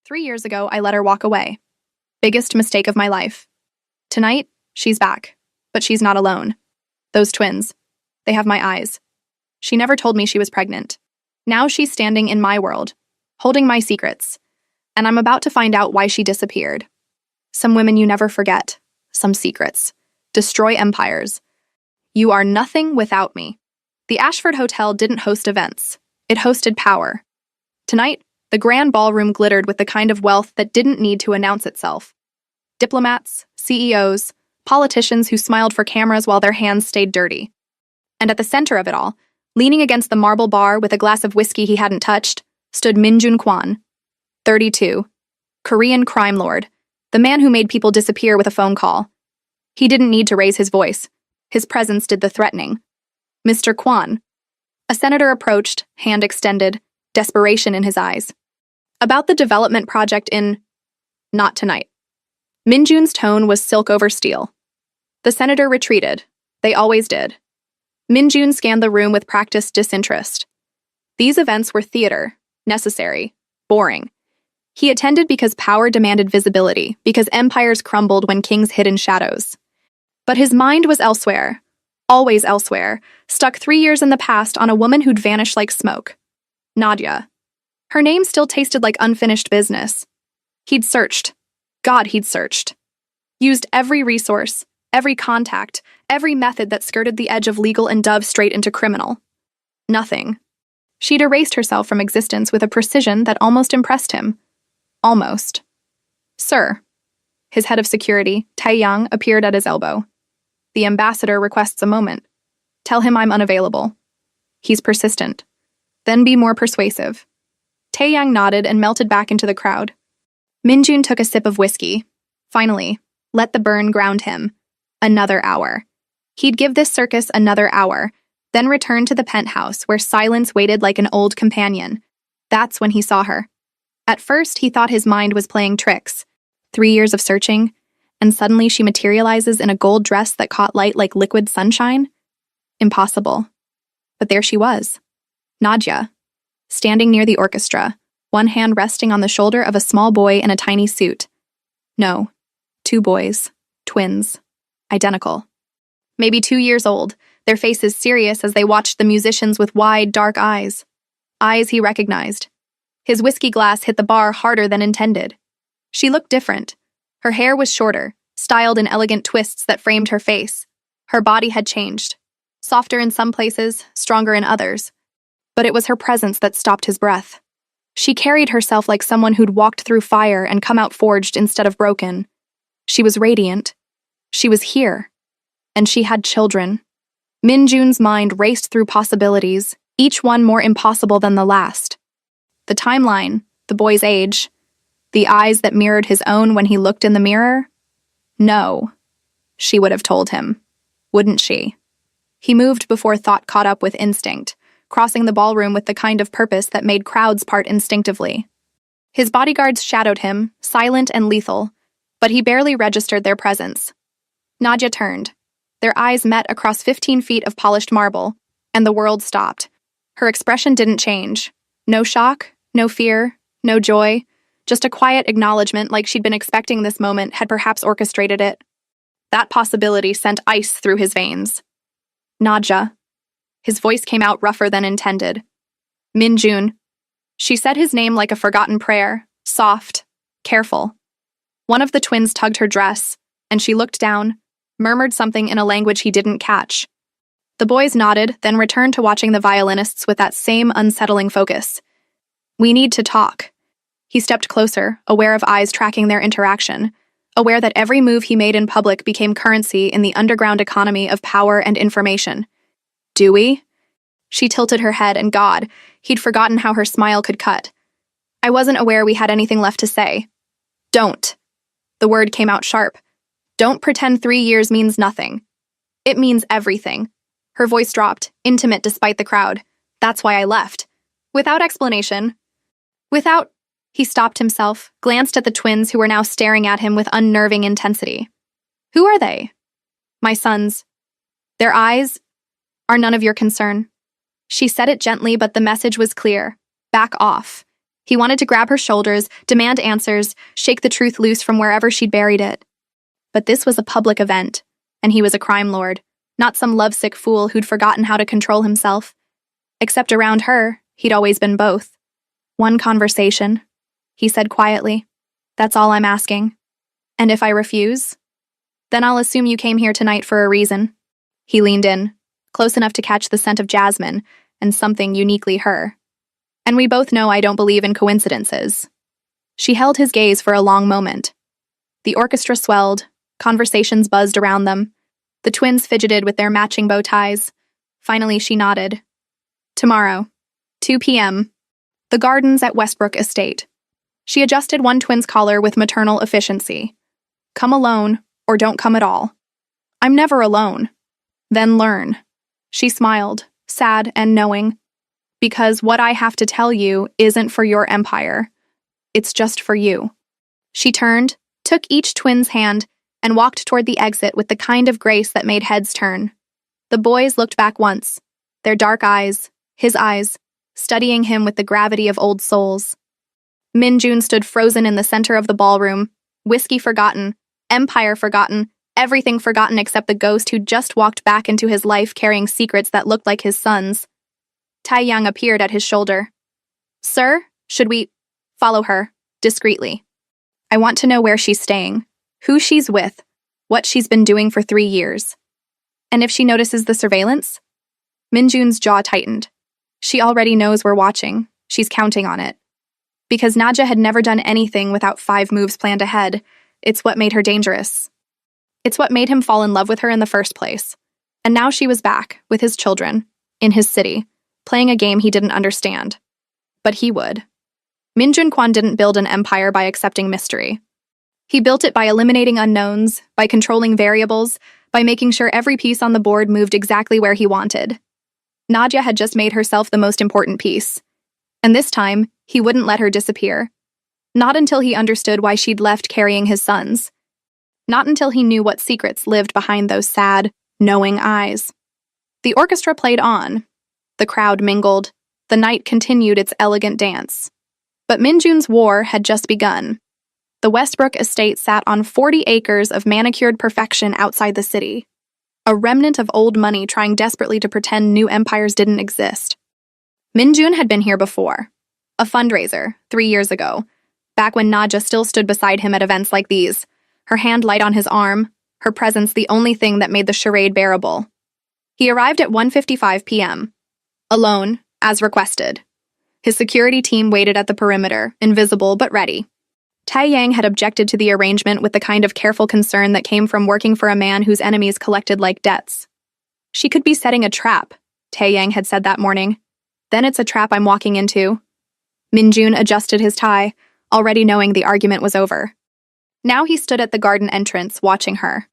3 years ago, I let her walk away. Biggest mistake of my life. Tonight, she's back. But she's not alone. Those twins. They have my eyes. She never told me she was pregnant. Now she's standing in my world, holding my secrets. And I'm about to find out why she disappeared. Some women you never forget. Some secrets. Destroy empires. You are nothing without me. The Ashford Hotel didn't host events. It hosted power. Tonight, the grand ballroom glittered with the kind of wealth that didn't need to announce itself. Diplomats, CEOs, politicians who smiled for cameras while their hands stayed dirty. And at the center of it all, leaning against the marble bar with a glass of whiskey he hadn't touched, stood Min Kwon, 32, Korean crime lord, the man who made people disappear with a phone call. He didn't need to raise his voice. His presence did the threatening. Mr. Kwon. A senator approached, hand extended, desperation in his eyes. About the development project in... Not tonight. Minjun's tone was silk over steel. The senator retreated. They always did. Minjun scanned the room with practiced disinterest. These events were theater, necessary, boring. He attended because power demanded visibility, because empires crumbled when kings hid in shadows. But his mind was elsewhere, always elsewhere, stuck 3 years in the past on a woman who'd vanished like smoke. Nadia. Her name still tasted like unfinished business. He'd searched. God, he'd searched. Used every resource, every contact, every method that skirted the edge of legal and dove straight into criminal. Nothing. She'd erased herself from existence with a precision that almost impressed him. Almost. Sir. His head of security, Taeyang, appeared at his elbow. The ambassador requests a moment. Tell him I'm unavailable. He's persistent. Then be more persuasive. Taeyang nodded and melted back into the crowd. Minjun took a sip of whiskey. Finally, let the burn ground him. Another hour. He'd give this circus another hour, then return to the penthouse where silence waited like an old companion. That's when he saw her. At first, he thought his mind was playing tricks. 3 years of searching, and suddenly she materializes in a gold dress that caught light like liquid sunshine? Impossible. But there she was. Nadia. Standing near the orchestra, one hand resting on the shoulder of a small boy in a tiny suit. No. 2 boys. Twins. Identical. Maybe 2 years old, their faces serious as they watched the musicians with wide, dark eyes. Eyes he recognized. His whiskey glass hit the bar harder than intended. She looked different. Her hair was shorter, styled in elegant twists that framed her face. Her body had changed. Softer in some places, stronger in others. But it was her presence that stopped his breath. She carried herself like someone who'd walked through fire and come out forged instead of broken. She was radiant. She was here. And she had children. Minjun's mind raced through possibilities, each one more impossible than the last. The timeline, the boy's age, the eyes that mirrored his own when he looked in the mirror? No, she would have told him. Wouldn't she? He moved before thought caught up with instinct, crossing the ballroom with the kind of purpose that made crowds part instinctively. His bodyguards shadowed him, silent and lethal, but he barely registered their presence. Nadia turned. Their eyes met across 15 feet of polished marble, and the world stopped. Her expression didn't change. No shock, no fear, no joy, just a quiet acknowledgement like she'd been expecting this moment, had perhaps orchestrated it. That possibility sent ice through his veins. Nadia. His voice came out rougher than intended. Minjun. She said his name like a forgotten prayer, soft, careful. One of the twins tugged her dress, and she looked down, murmured something in a language he didn't catch. The boys nodded, then returned to watching the violinists with that same unsettling focus. We need to talk. He stepped closer, aware of eyes tracking their interaction, aware that every move he made in public became currency in the underground economy of power and information. Do we? She tilted her head, and God, he'd forgotten how her smile could cut. I wasn't aware we had anything left to say. Don't. The word came out sharp. Don't pretend 3 years means nothing. It means everything. Her voice dropped, intimate despite the crowd. That's why I left. Without explanation. Without... He stopped himself, glanced at the twins who were now staring at him with unnerving intensity. Who are they? My sons. Their eyes are none of your concern. She said it gently, but the message was clear. Back off. He wanted to grab her shoulders, demand answers, shake the truth loose from wherever she'd buried it. But this was a public event, and he was a crime lord, not some lovesick fool who'd forgotten how to control himself. Except around her, he'd always been both. One conversation, he said quietly. That's all I'm asking. And if I refuse? Then I'll assume you came here tonight for a reason. He leaned in, close enough to catch the scent of jasmine and something uniquely her. And we both know I don't believe in coincidences. She held his gaze for a long moment. The orchestra swelled, conversations buzzed around them. The twins fidgeted with their matching bow ties. Finally, she nodded. Tomorrow, 2 p.m., the gardens at Westbrook Estate. She adjusted one twin's collar with maternal efficiency. Come alone, or don't come at all. I'm never alone. Then learn. She smiled, sad and knowing. Because what I have to tell you isn't for your empire. It's just for you. She turned, took each twin's hand, and walked toward the exit with the kind of grace that made heads turn. The boys looked back once, their dark eyes, his eyes, studying him with the gravity of old souls. Minjun stood frozen in the center of the ballroom, whiskey forgotten, empire forgotten, everything forgotten except the ghost who'd just walked back into his life carrying secrets that looked like his son's. Taiyang appeared at his shoulder. Sir, should we follow her, discreetly? I want to know where she's staying, who she's with, what she's been doing for 3 years. And if she notices the surveillance? Minjun's jaw tightened. She already knows we're watching. She's counting on it. Because Nadja had never done anything without 5 moves planned ahead, it's what made her dangerous. It's what made him fall in love with her in the first place. And now she was back, with his children, in his city, playing a game he didn't understand. But he would. Min Junquan didn't build an empire by accepting mystery. He built it by eliminating unknowns, by controlling variables, by making sure every piece on the board moved exactly where he wanted. Nadja had just made herself the most important piece. And this time, he wouldn't let her disappear. Not until he understood why she'd left carrying his sons. Not until he knew what secrets lived behind those sad, knowing eyes. The orchestra played on. The crowd mingled. The night continued its elegant dance. But Minjun's war had just begun. The Westbrook estate sat on 40 acres of manicured perfection outside the city. A remnant of old money trying desperately to pretend new empires didn't exist. Minjun had been here before. A fundraiser, 3 years ago, back when Nadja still stood beside him at events like these, her hand light on his arm, her presence the only thing that made the charade bearable. He arrived at 1:55 p.m. Alone, as requested. His security team waited at the perimeter, invisible but ready. Taiyang had objected to the arrangement with the kind of careful concern that came from working for a man whose enemies collected like debts. She could be setting a trap, Taiyang had said that morning. Then it's a trap I'm walking into. Minjun adjusted his tie, already knowing the argument was over. Now he stood at the garden entrance, watching her.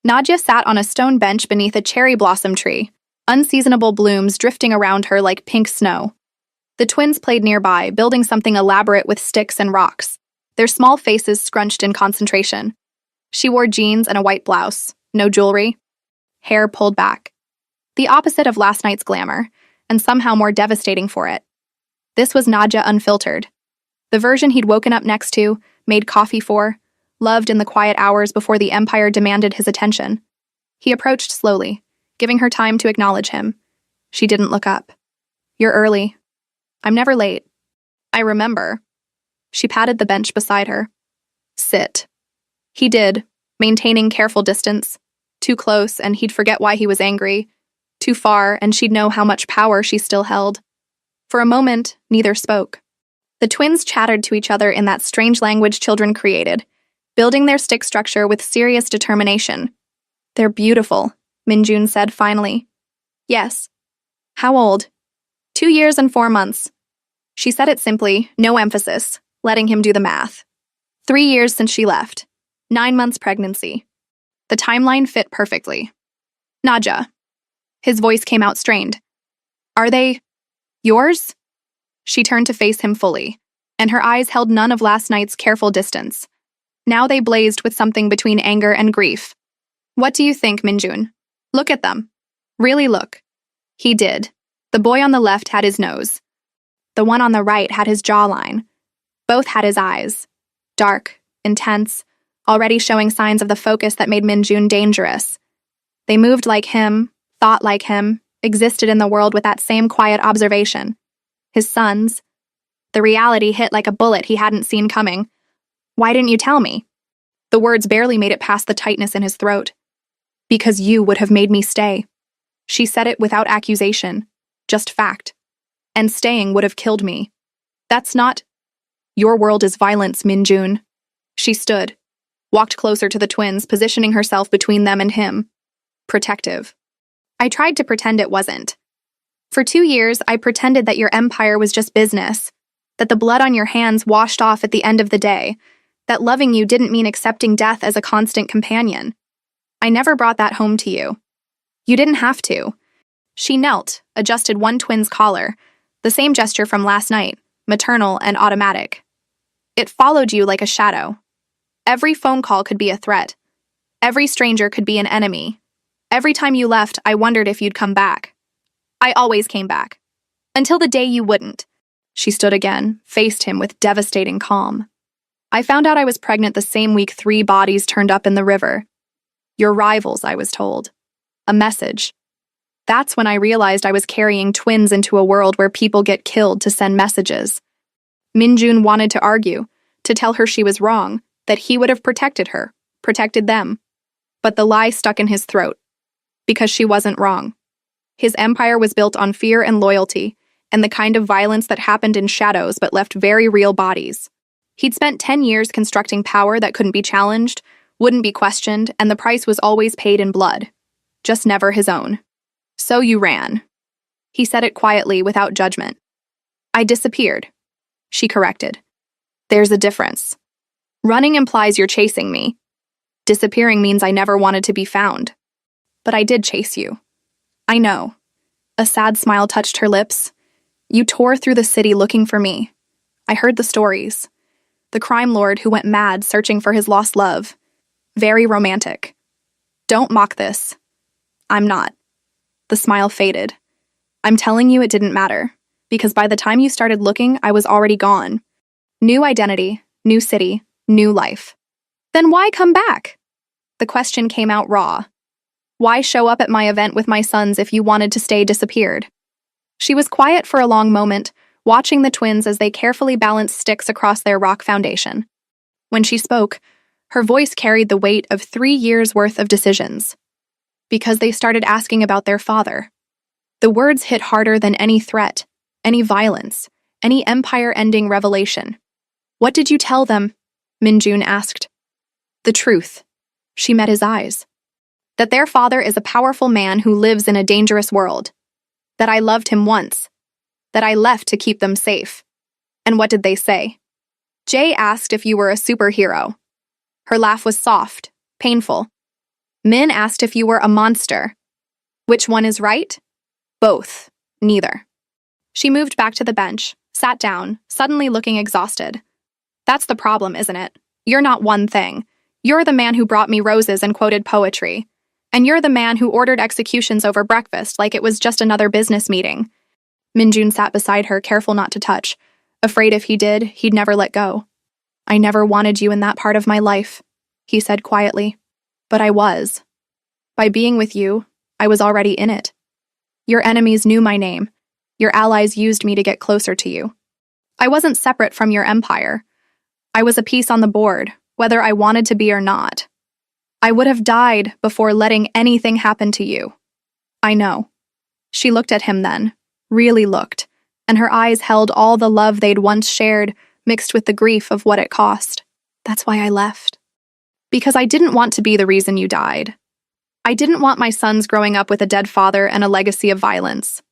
Nadja sat on a stone bench beneath a cherry blossom tree, unseasonable blooms drifting around her like pink snow. The twins played nearby, building something elaborate with sticks and rocks, their small faces scrunched in concentration. She wore jeans and a white blouse, no jewelry, hair pulled back. The opposite of last night's glamour, and somehow more devastating for it. This was Nadja unfiltered. The version he'd woken up next to, made coffee for, loved in the quiet hours before the empire demanded his attention. He approached slowly, giving her time to acknowledge him. She didn't look up. You're early. I'm never late. I remember. She patted the bench beside her. Sit. He did, maintaining careful distance. Too close, and he'd forget why he was angry. Too far, and she'd know how much power she still held. For a moment, neither spoke. The twins chattered to each other in that strange language children created, building their stick structure with serious determination. They're beautiful, Minjun said finally. Yes. How old? 2 years and 4 months. She said it simply, no emphasis, letting him do the math. 3 years since she left. 9 months pregnancy. The timeline fit perfectly. Nadja. His voice came out strained. Are they yours? She turned to face him fully, and her eyes held none of last night's careful distance. Now they blazed with something between anger and grief. What do you think, Minjun? Look at them. Really look. He did. The boy on the left had his nose. The one on the right had his jawline. Both had his eyes. Dark, intense, already showing signs of the focus that made Minjun dangerous. They moved like him, thought like him, existed in the world with that same quiet observation. His sons. The reality hit like a bullet he hadn't seen coming. Why didn't you tell me? The words barely made it past the tightness in his throat. Because you would have made me stay. She said it without accusation, just fact. And staying would have killed me. That's not... Your world is violence, Minjun. She stood, walked closer to the twins, positioning herself between them and him. Protective. I tried to pretend it wasn't. For 2 years, I pretended that your empire was just business, that the blood on your hands washed off at the end of the day, that loving you didn't mean accepting death as a constant companion. I never brought that home to you. You didn't have to. She knelt, adjusted one twin's collar, the same gesture from last night, maternal and automatic. It followed you like a shadow. Every phone call could be a threat. Every stranger could be an enemy. Every time you left, I wondered if you'd come back. I always came back. Until the day you wouldn't. She stood again, faced him with devastating calm. I found out I was pregnant the same week 3 bodies turned up in the river. Your rivals, I was told. A message. That's when I realized I was carrying twins into a world where people get killed to send messages. Minjun wanted to argue, to tell her she was wrong, that he would have protected her, protected them. But the lie stuck in his throat. Because she wasn't wrong. His empire was built on fear and loyalty, and the kind of violence that happened in shadows but left very real bodies. He'd spent 10 years constructing power that couldn't be challenged, wouldn't be questioned, and the price was always paid in blood. Just never his own. So you ran. He said it quietly, without judgment. I disappeared. She corrected. There's a difference. Running implies you're chasing me. Disappearing means I never wanted to be found. But I did chase you. I know. A sad smile touched her lips. You tore through the city looking for me. I heard the stories. The crime lord who went mad searching for his lost love. Very romantic. Don't mock this. I'm not. The smile faded. I'm telling you it didn't matter, because by the time you started looking, I was already gone. New identity, new city, new life. Then why come back? The question came out raw. Why show up at my event with my sons if you wanted to stay disappeared? She was quiet for a long moment, watching the twins as they carefully balanced sticks across their rock foundation. When she spoke, her voice carried the weight of 3 years' worth of decisions. Because they started asking about their father. The words hit harder than any threat, any violence, any empire-ending revelation. What did you tell them? Minjun asked. The truth. She met his eyes. That their father is a powerful man who lives in a dangerous world. That I loved him once. That I left to keep them safe. And what did they say? Jay asked if you were a superhero. Her laugh was soft, painful. Min asked if you were a monster. Which one is right? Both. Neither. She moved back to the bench, sat down, suddenly looking exhausted. That's the problem, isn't it? You're not one thing. You're the man who brought me roses and quoted poetry. And you're the man who ordered executions over breakfast like it was just another business meeting. Minjun sat beside her, careful not to touch, afraid if he did, he'd never let go. I never wanted you in that part of my life, he said quietly. But I was. By being with you, I was already in it. Your enemies knew my name. Your allies used me to get closer to you. I wasn't separate from your empire. I was a piece on the board, whether I wanted to be or not. I would have died before letting anything happen to you. I know. She looked at him then, really looked, and her eyes held all the love they'd once shared, mixed with the grief of what it cost. That's why I left. Because I didn't want to be the reason you died. I didn't want my sons growing up with a dead father and a legacy of violence.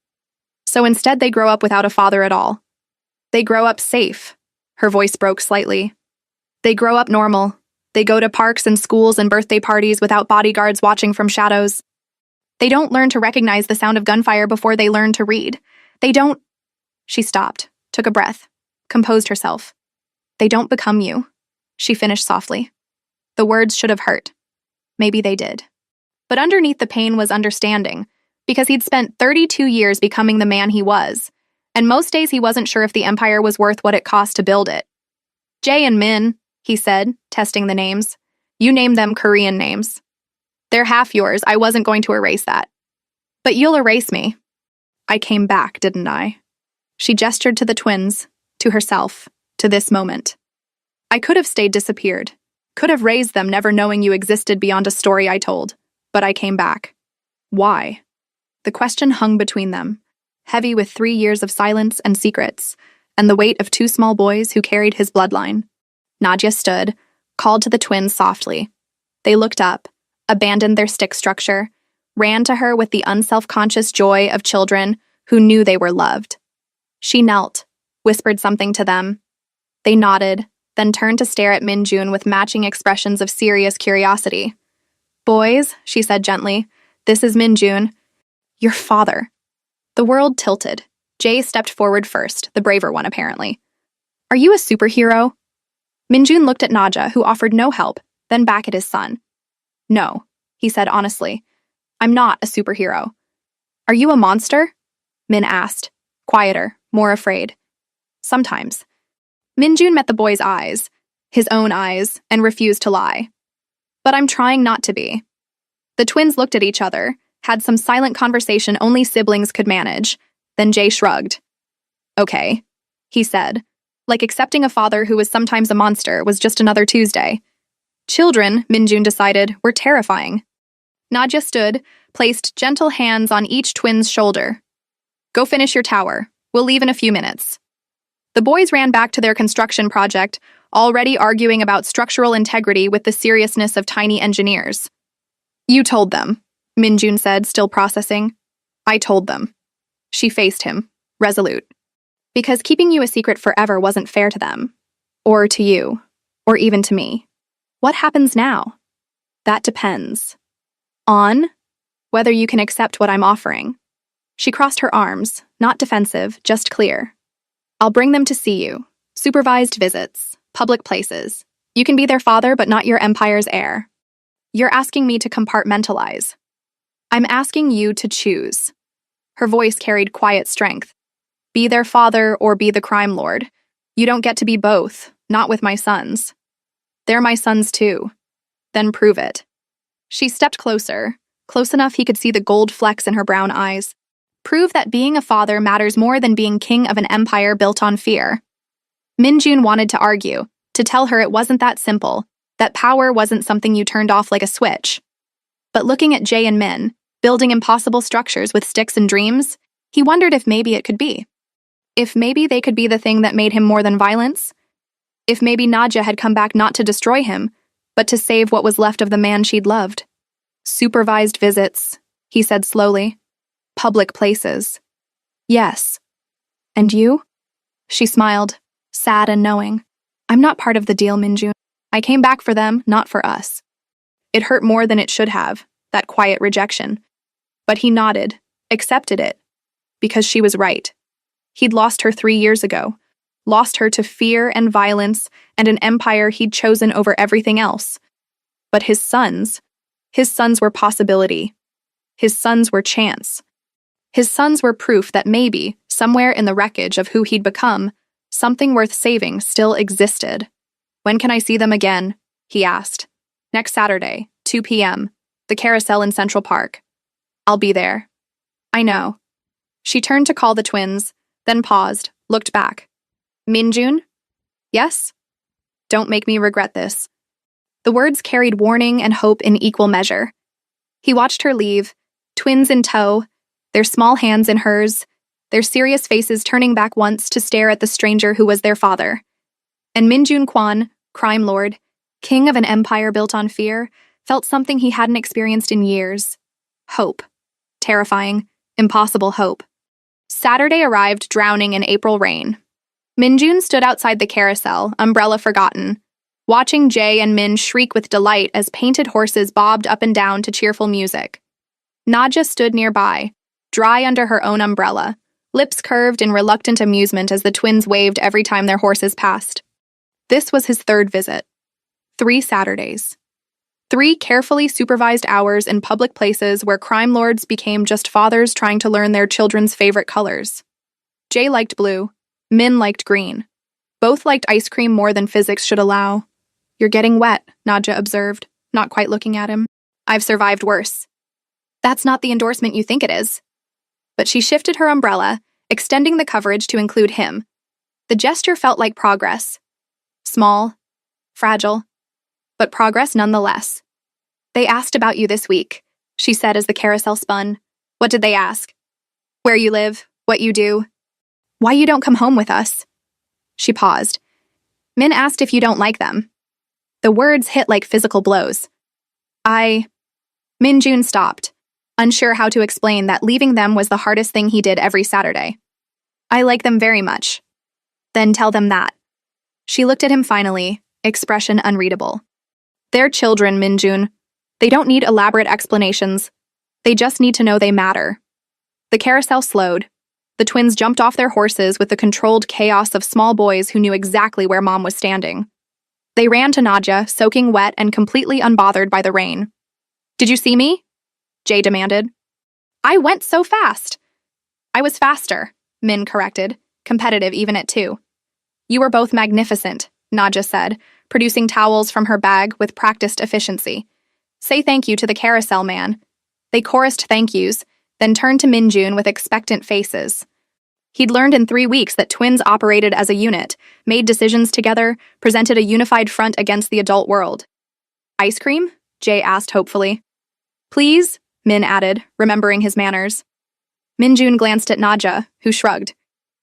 So instead they grow up without a father at all. They grow up safe. Her voice broke slightly. They grow up normal. They go to parks and schools and birthday parties without bodyguards watching from shadows. They don't learn to recognize the sound of gunfire before they learn to read. They don't... She stopped, took a breath, composed herself. They don't become you, she finished softly. The words should have hurt. Maybe they did. But underneath the pain was understanding, because he'd spent 32 years becoming the man he was, and most days he wasn't sure if the empire was worth what it cost to build it. Jae and Min, he said, testing the names. You name them Korean names. They're half yours. I wasn't going to erase that. But you'll erase me. I came back, didn't I? She gestured to the twins, to herself, to this moment. I could have stayed disappeared, could have raised them never knowing you existed beyond a story I told, but I came back. Why? The question hung between them, heavy with 3 years of silence and secrets, and the weight of 2 small boys who carried his bloodline. Nadia stood, called to the twins softly. They looked up, abandoned their stick structure, ran to her with the unself-conscious joy of children who knew they were loved. She knelt, whispered something to them. They nodded, then turned to stare at Minjun with matching expressions of serious curiosity. Boys, she said gently, this is Minjun. Your father. The world tilted. Jae stepped forward first, the braver one apparently. Are you a superhero? Minjun looked at Naja, who offered no help, then back at his son. No, he said honestly. I'm not a superhero. Are you a monster? Min asked, quieter, more afraid. Sometimes. Minjun met the boy's eyes, his own eyes, and refused to lie. But I'm trying not to be. The twins looked at each other, had some silent conversation only siblings could manage, then Jae shrugged. Okay, he said, like accepting a father who was sometimes a monster was just another Tuesday. Children, Minjun decided, were terrifying. Nadia stood, placed gentle hands on each twin's shoulder. Go finish your tower. We'll leave in a few minutes. The boys ran back to their construction project, already arguing about structural integrity with the seriousness of tiny engineers. You told them, Minjun said, still processing. I told them. She faced him, resolute. Because keeping you a secret forever wasn't fair to them. Or to you. Or even to me. What happens now? That depends. On whether you can accept what I'm offering. She crossed her arms, not defensive, just clear. I'll bring them to see you. Supervised visits. Public places. You can be their father, but not your empire's heir. You're asking me to compartmentalize. I'm asking you to choose. Her voice carried quiet strength. Be their father or be the crime lord. You don't get to be both, not with my sons. They're my sons too. Then prove it. She stepped closer, close enough he could see the gold flecks in her brown eyes. Prove that being a father matters more than being king of an empire built on fear. Minjun wanted to argue, to tell her it wasn't that simple, that power wasn't something you turned off like a switch. But looking at Jae and Min, building impossible structures with sticks and dreams, he wondered if maybe it could be. If maybe they could be the thing that made him more than violence? If maybe Nadia had come back not to destroy him, but to save what was left of the man she'd loved. Supervised visits, he said slowly. Public places. Yes. And you? She smiled, sad and knowing. I'm not part of the deal, Minjun. I came back for them, not for us. It hurt more than it should have, that quiet rejection. But he nodded, accepted it. Because she was right. He'd lost her 3 years ago. Lost her to fear and violence and an empire he'd chosen over everything else. But his sons were possibility. His sons were chance. His sons were proof that maybe, somewhere in the wreckage of who he'd become, something worth saving still existed. When can I see them again? He asked. Next Saturday, 2 p.m., the carousel in Central Park. I'll be there. I know. She turned to call the twins, then paused, looked back. Minjun? Yes? Don't make me regret this. The words carried warning and hope in equal measure. He watched her leave, twins in tow, their small hands in hers, their serious faces turning back once to stare at the stranger who was their father. And Minjun Kwan, crime lord, king of an empire built on fear, felt something he hadn't experienced in years. Hope. Terrifying, impossible hope. Saturday arrived drowning in April rain. Minjun stood outside the carousel, umbrella forgotten, watching Jae and Min shriek with delight as painted horses bobbed up and down to cheerful music. Naja stood nearby, dry under her own umbrella, lips curved in reluctant amusement as the twins waved every time their horses passed. This was his 3rd visit. 3 Saturdays. 3 carefully supervised hours in public places where crime lords became just fathers trying to learn their children's favorite colors. Jae liked blue, Min liked green. Both liked ice cream more than physics should allow. You're getting wet, Nadja observed, not quite looking at him. I've survived worse. That's not the endorsement you think it is. But she shifted her umbrella, extending the coverage to include him. The gesture felt like progress. Small, fragile, but progress nonetheless. They asked about you this week, she said as the carousel spun. What did they ask? Where you live, what you do, why you don't come home with us. She paused. Min asked if you don't like them. The words hit like physical blows. Min Jun stopped, unsure how to explain that leaving them was the hardest thing he did every Saturday. I like them very much. Then tell them that. She looked at him finally, expression unreadable. They're children, Min Jun. They don't need elaborate explanations. They just need to know they matter. The carousel slowed. The twins jumped off their horses with the controlled chaos of small boys who knew exactly where Mom was standing. They ran to Nadja, soaking wet and completely unbothered by the rain. Did you see me? Jay demanded. I went so fast. I was faster, Min corrected, competitive even at 2. You were both magnificent, Nadja said, producing towels from her bag with practiced efficiency. Say thank you to the carousel man. They chorused thank yous, then turned to Min Jun with expectant faces. He'd learned in 3 weeks that twins operated as a unit, made decisions together, presented a unified front against the adult world. Ice cream? Jay asked hopefully. Please, Min added, remembering his manners. Min Jun glanced at Nadja, who shrugged.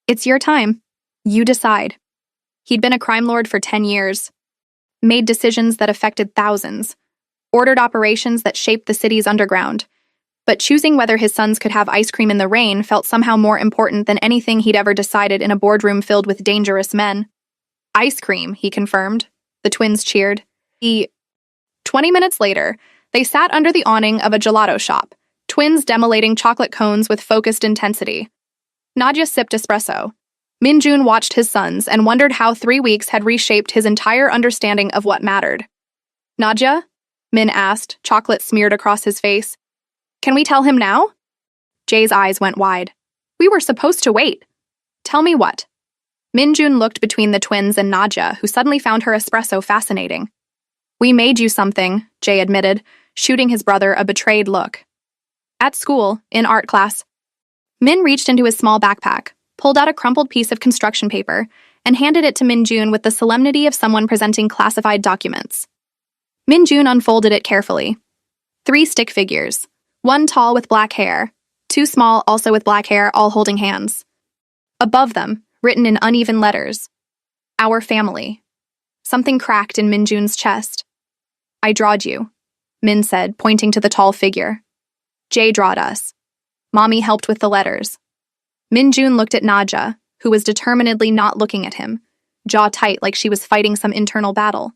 It's your time. You decide. He'd been a crime lord for 10 years, made decisions that affected thousands, ordered operations that shaped the city's underground. But choosing whether his sons could have ice cream in the rain felt somehow more important than anything he'd ever decided in a boardroom filled with dangerous men. Ice cream, he confirmed. The twins cheered. 20 minutes later, they sat under the awning of a gelato shop, twins demolating chocolate cones with focused intensity. Nadja sipped espresso. Min Jun watched his sons and wondered how 3 weeks had reshaped his entire understanding of what mattered. Nadja? Min asked, chocolate smeared across his face. Can we tell him now? Jay's eyes went wide. We were supposed to wait. Tell me what? Min Jun looked between the twins and Nadja, who suddenly found her espresso fascinating. We made you something, Jay admitted, shooting his brother a betrayed look. At school, in art class. Min reached into his small backpack, pulled out a crumpled piece of construction paper, and handed it to Min Jun with the solemnity of someone presenting classified documents. Min Jun unfolded it carefully. 3 stick figures. 1 tall with black hair, 2 small also with black hair, all holding hands. Above them, written in uneven letters, Our family. Something cracked in Min Jun's chest. I drawed you, Min said, pointing to the tall figure. Jay drawed us. Mommy helped with the letters. Min Jun looked at Nadja, who was determinedly not looking at him, jaw tight like she was fighting some internal battle.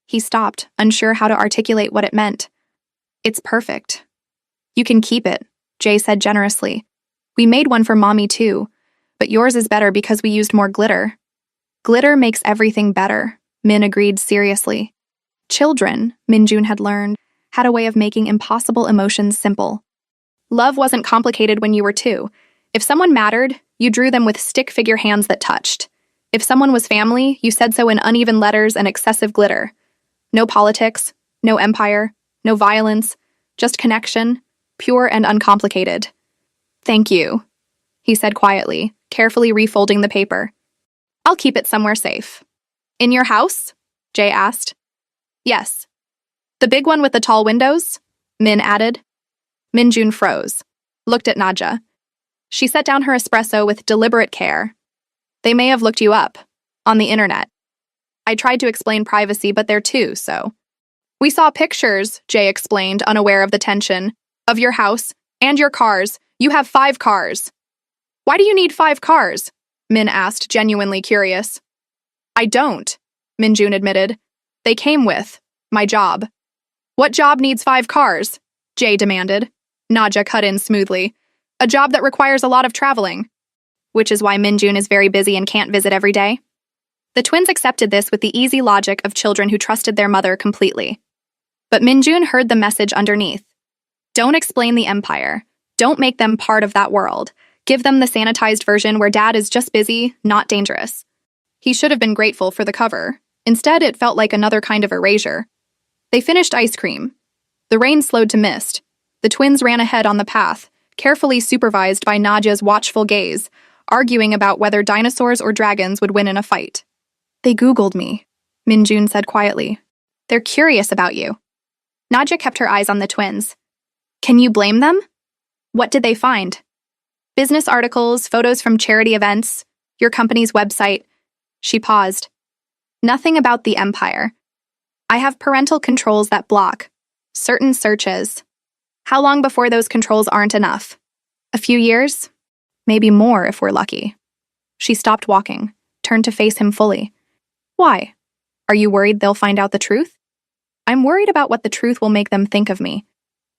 He stopped, unsure how to articulate what it meant. It's perfect. You can keep it, Jay said generously. We made one for Mommy too, but yours is better because we used more glitter. Glitter makes everything better, Min agreed seriously. Children, Min Jun had learned, had a way of making impossible emotions simple. Love wasn't complicated when you were 2. If someone mattered, you drew them with stick figure hands that touched. If someone was family, you said so in uneven letters and excessive glitter. No politics, no empire, no violence, just connection, pure and uncomplicated. Thank you, he said quietly, carefully refolding the paper. I'll keep it somewhere safe. In your house? Jay asked. Yes. The big one with the tall windows? Min added. Min Jun froze, looked at Nadja. She set down her espresso with deliberate care. They may have looked you up, on the internet. I tried to explain privacy, but they're 2, so. We saw pictures, Jay explained, unaware of the tension, of your house and your cars. You have 5 cars. Why do you need 5 cars? Min asked, genuinely curious. I don't, Min Jun admitted. They came with my job. What job needs 5 cars? Jay demanded. Nadja cut in smoothly. A job that requires a lot of traveling. Which is why Min Jun is very busy and can't visit every day. The twins accepted this with the easy logic of children who trusted their mother completely. But Min Jun heard the message underneath. Don't explain the empire. Don't make them part of that world. Give them the sanitized version where dad is just busy, not dangerous. He should have been grateful for the cover. Instead, it felt like another kind of erasure. They finished ice cream. The rain slowed to mist. The twins ran ahead on the path, carefully supervised by Nadia's watchful gaze, arguing about whether dinosaurs or dragons would win in a fight. They Googled me, Minjun said quietly. They're curious about you. Nadia kept her eyes on the twins. Can you blame them? What did they find? Business articles, photos from charity events, your company's website. She paused. Nothing about the Empire. I have parental controls that block certain searches. How long before those controls aren't enough? A few years? Maybe more if we're lucky. She stopped walking, turned to face him fully. Why? Are you worried they'll find out the truth? I'm worried about what the truth will make them think of me.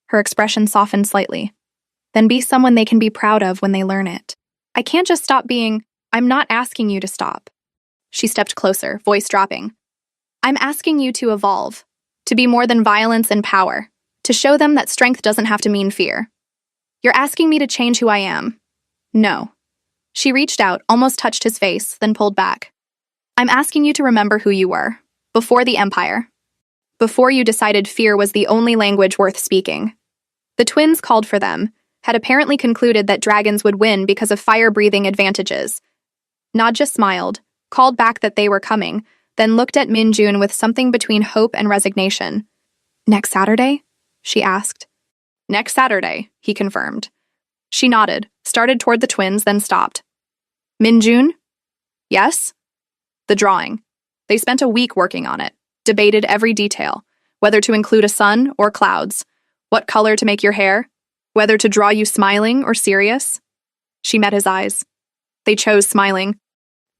Her expression softened slightly. Then be someone they can be proud of when they learn it. I can't just stop being. I'm not asking you to stop. She stepped closer, voice dropping. I'm asking you to evolve, to be more than violence and power, to show them that strength doesn't have to mean fear. You're asking me to change who I am. No. She reached out, almost touched his face, then pulled back. I'm asking you to remember who you were, before the Empire. Before you decided fear was the only language worth speaking. The twins called for them, had apparently concluded that dragons would win because of fire-breathing advantages. Nadja smiled, called back that they were coming, then looked at Minjun with something between hope and resignation. Next Saturday? She asked. Next Saturday, he confirmed. She nodded, started toward the twins, then stopped. Minjun? Yes? The drawing. They spent a week working on it, debated every detail, whether to include a sun or clouds, what color to make your hair, whether to draw you smiling or serious. She met his eyes. They chose smiling.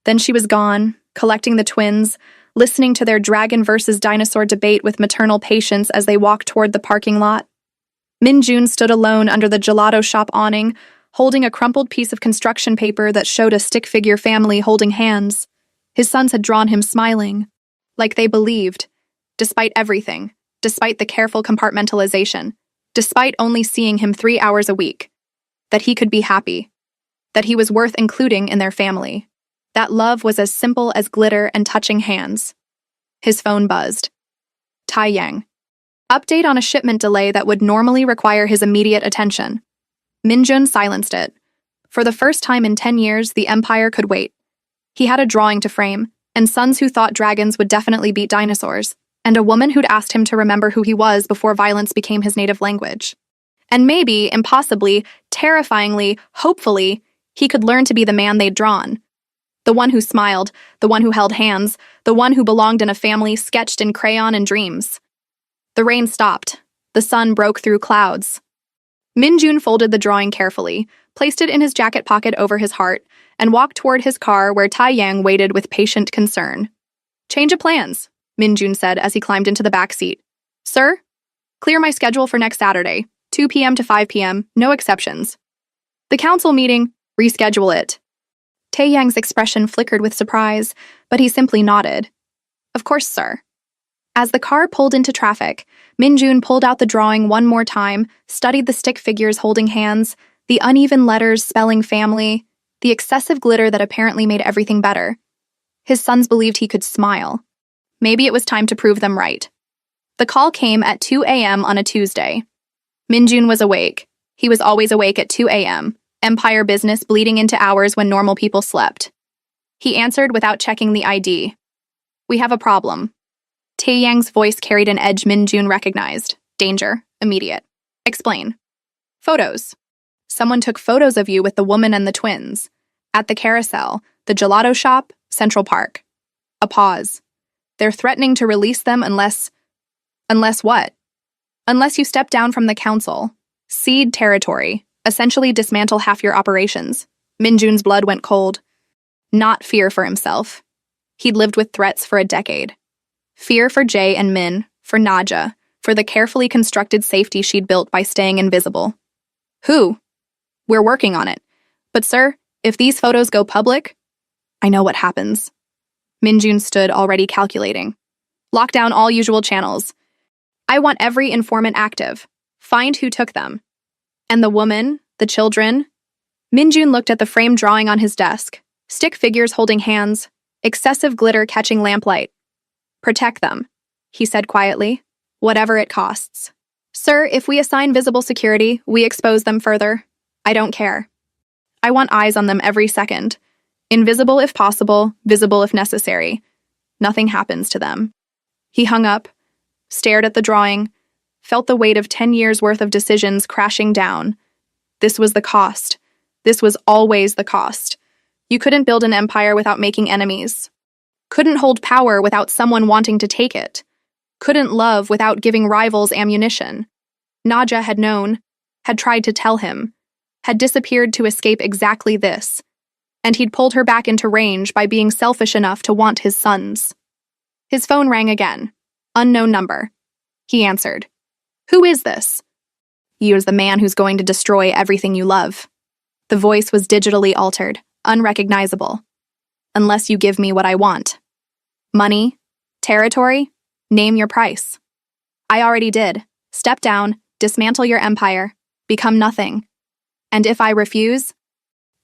Then she was gone, collecting the twins, listening to their dragon versus dinosaur debate with maternal patience as they walked toward the parking lot. Minjun stood alone under the gelato shop awning, holding a crumpled piece of construction paper that showed a stick figure family holding hands. His sons had drawn him smiling, like they believed, despite everything, despite the careful compartmentalization, despite only seeing him 3 hours a week, that he could be happy, that he was worth including in their family, that love was as simple as glitter and touching hands. His phone buzzed. Tai Yang. Update on a shipment delay that would normally require his immediate attention. Minjun silenced it. For the first time in 10 years, the Empire could wait. He had a drawing to frame, and sons who thought dragons would definitely beat dinosaurs, and a woman who'd asked him to remember who he was before violence became his native language. And maybe, impossibly, terrifyingly, hopefully, he could learn to be the man they'd drawn. The one who smiled, the one who held hands, the one who belonged in a family sketched in crayon and dreams. The rain stopped. The sun broke through clouds. Minjun folded the drawing carefully, placed it in his jacket pocket over his heart, and walked toward his car where Tai Yang waited with patient concern. Change of plans, Minjun said as he climbed into the back seat. Sir? Clear my schedule for next Saturday, 2 p.m. to 5 p.m., no exceptions. The council meeting, reschedule it. Tai Yang's expression flickered with surprise, but he simply nodded. Of course, sir. As the car pulled into traffic, Minjun pulled out the drawing one more time, studied the stick figures holding hands, the uneven letters spelling family, the excessive glitter that apparently made everything better. His sons believed he could smile. Maybe it was time to prove them right. The call came at 2 a.m. on a Tuesday. Minjun was awake. He was always awake at 2 a.m., Empire business bleeding into hours when normal people slept. He answered without checking the ID. We have a problem. Tai Yang's voice carried an edge Minjun recognized. Danger. Immediate. Explain. Photos. Someone took photos of you with the woman and the twins. At the carousel, the gelato shop, Central Park. A pause. They're threatening to release them unless what? Unless you step down from the council. Cede territory. Essentially dismantle half your operations. Minjun's blood went cold. Not fear for himself. He'd lived with threats for a decade. Fear for Jay and Min, for Naja, for the carefully constructed safety she'd built by staying invisible. Who? We're working on it. But sir, if these photos go public, I know what happens. Minjun stood already calculating. Lock down all usual channels. I want every informant active. Find who took them. And the woman, the children? Minjun looked at the framed drawing on his desk. Stick figures holding hands, excessive glitter catching lamplight. Protect them, he said quietly, whatever it costs. Sir, if we assign visible security, we expose them further. I don't care. I want eyes on them every second. Invisible if possible, visible if necessary. Nothing happens to them. He hung up, stared at the drawing, felt the weight of 10 years' worth of decisions crashing down. This was the cost. This was always the cost. You couldn't build an empire without making enemies. Couldn't hold power without someone wanting to take it. Couldn't love without giving rivals ammunition. Nadja had known, had tried to tell him, had disappeared to escape exactly this, and he'd pulled her back into range by being selfish enough to want his sons. His phone rang again. Unknown number. He answered. Who is this? You is the man who's going to destroy everything you love. The voice was digitally altered, unrecognizable. Unless you give me what I want. Money? Territory? Name your price. I already did. Step down, dismantle your empire, become nothing. And if I refuse?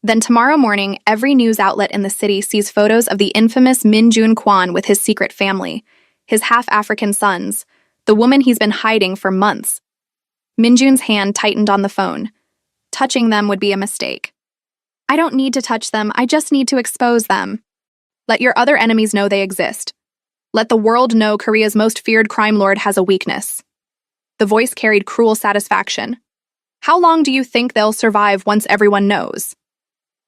Then tomorrow morning, every news outlet in the city sees photos of the infamous Min Jun Kwan with his secret family, his half-African sons, the woman he's been hiding for months. Min Jun's hand tightened on the phone. Touching them would be a mistake. I don't need to touch them, I just need to expose them. Let your other enemies know they exist. Let the world know Korea's most feared crime lord has a weakness. The voice carried cruel satisfaction. How long do you think they'll survive once everyone knows?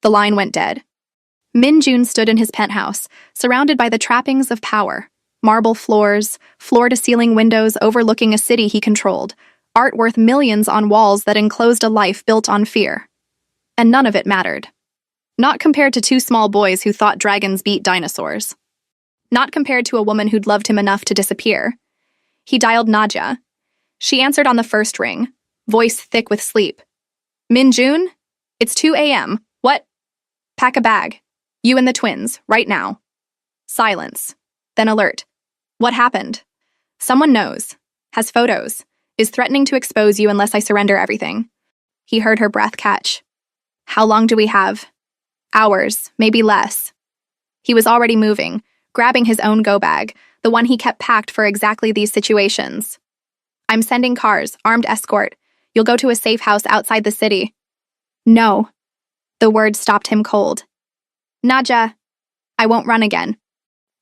The line went dead. Min Jun stood in his penthouse, surrounded by the trappings of power. Marble floors, floor-to-ceiling windows overlooking a city he controlled, art worth millions on walls that enclosed a life built on fear. And none of it mattered. Not compared to two small boys who thought dragons beat dinosaurs. Not compared to a woman who'd loved him enough to disappear. He dialed Nadja. She answered on the first ring, voice thick with sleep. Min Jun? It's 2 a.m. What? Pack a bag. You and the twins, right now. Silence. Then alert. What happened? Someone knows. Has photos. Is threatening to expose you unless I surrender everything. He heard her breath catch. How long do we have? Hours, maybe less. He was already moving, grabbing his own go bag, the one he kept packed for exactly these situations. I'm sending cars, armed escort. You'll go to a safe house outside the city. No. The word stopped him cold. Nadja, I won't run again.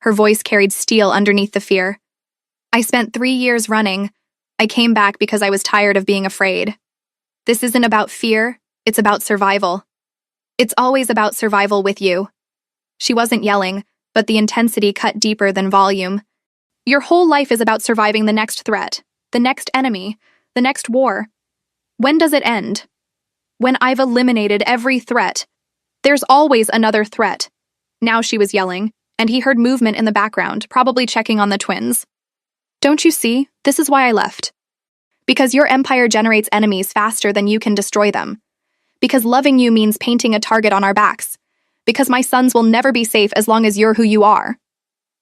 Her voice carried steel underneath the fear. I spent 3 years running. I came back because I was tired of being afraid. This isn't about fear, it's about survival. It's always about survival with you. She wasn't yelling, but the intensity cut deeper than volume. Your whole life is about surviving the next threat, the next enemy, the next war. When does it end? When I've eliminated every threat. There's always another threat. Now she was yelling, and he heard movement in the background, probably checking on the twins. Don't you see? This is why I left. Because your empire generates enemies faster than you can destroy them. Because loving you means painting a target on our backs. Because my sons will never be safe as long as you're who you are.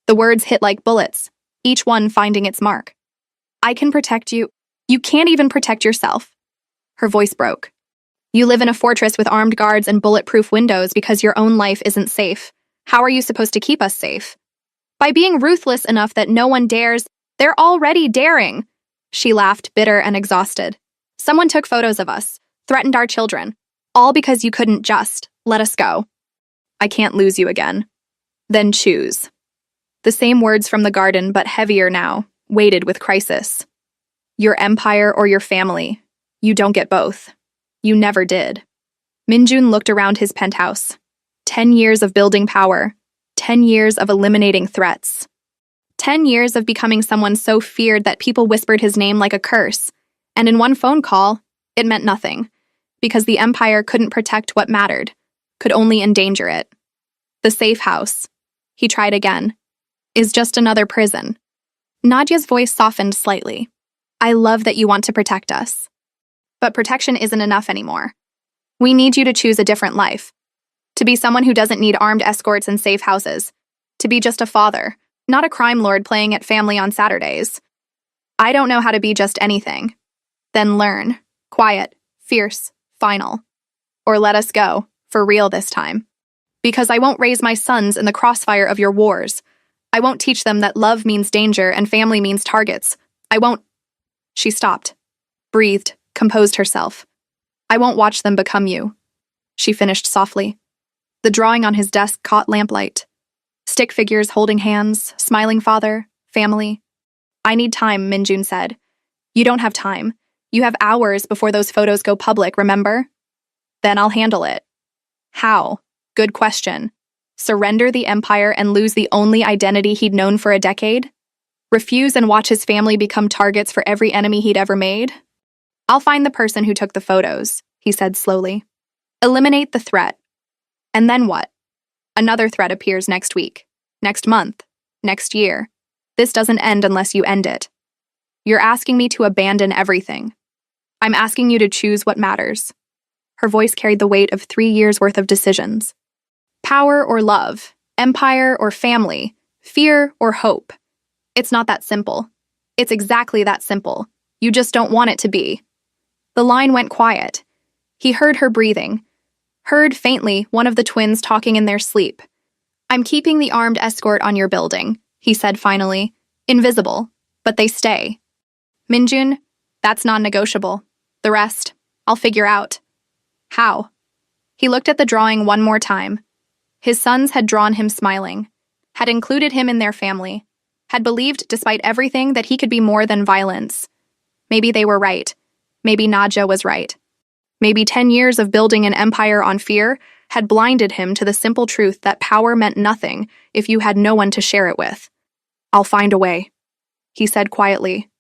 The words hit like bullets, each one finding its mark. I can protect you. You can't even protect yourself. Her voice broke. You live in a fortress with armed guards and bulletproof windows because your own life isn't safe. How are you supposed to keep us safe? By being ruthless enough that no one dares. They're already daring. She laughed, bitter and exhausted. Someone took photos of us, threatened our children, all because you couldn't just let us go. I can't lose you again. Then choose. The same words from the garden, but heavier now, weighted with crisis. Your empire or your family. You don't get both. You never did. Min Jun looked around his penthouse. 10 years of building power. 10 years of eliminating threats. 10 years of becoming someone so feared that people whispered his name like a curse. And in one phone call, it meant nothing. Because the empire couldn't protect what mattered, could only endanger it. The safe house, he tried again, is just another prison. Nadia's voice softened slightly. I love that you want to protect us. But protection isn't enough anymore. We need you to choose a different life. To be someone who doesn't need armed escorts and safe houses. To be just a father, not a crime lord playing at family on Saturdays. I don't know how to be just anything. Then learn. Quiet, fierce, final. Or let us go, for real this time. Because I won't raise my sons in the crossfire of your wars. I won't teach them that love means danger and family means targets. I won't. She stopped, breathed, composed herself. I won't watch them become you. She finished softly. The drawing on his desk caught lamplight. Stick figures holding hands, smiling father, family. I need time, Minjun said. You don't have time. You have hours before those photos go public, remember? Then I'll handle it. How? Good question. Surrender the empire and lose the only identity he'd known for a decade? Refuse and watch his family become targets for every enemy he'd ever made? I'll find the person who took the photos, he said slowly. Eliminate the threat. And then what? Another threat appears next week, next month, next year. This doesn't end unless you end it. You're asking me to abandon everything. I'm asking you to choose what matters. Her voice carried the weight of 3 years' worth of decisions. Power or love, empire or family, fear or hope. It's not that simple. It's exactly that simple. You just don't want it to be. The line went quiet. He heard her breathing. Heard faintly one of the twins talking in their sleep. I'm keeping the armed escort on your building, he said finally. Invisible, but they stay. Minjun, that's non-negotiable. The rest, I'll figure out. How? He looked at the drawing one more time. His sons had drawn him smiling, had included him in their family, had believed despite everything that he could be more than violence. Maybe they were right. Maybe Nadja was right. Maybe 10 years of building an empire on fear had blinded him to the simple truth that power meant nothing if you had no one to share it with. I'll find a way, he said quietly.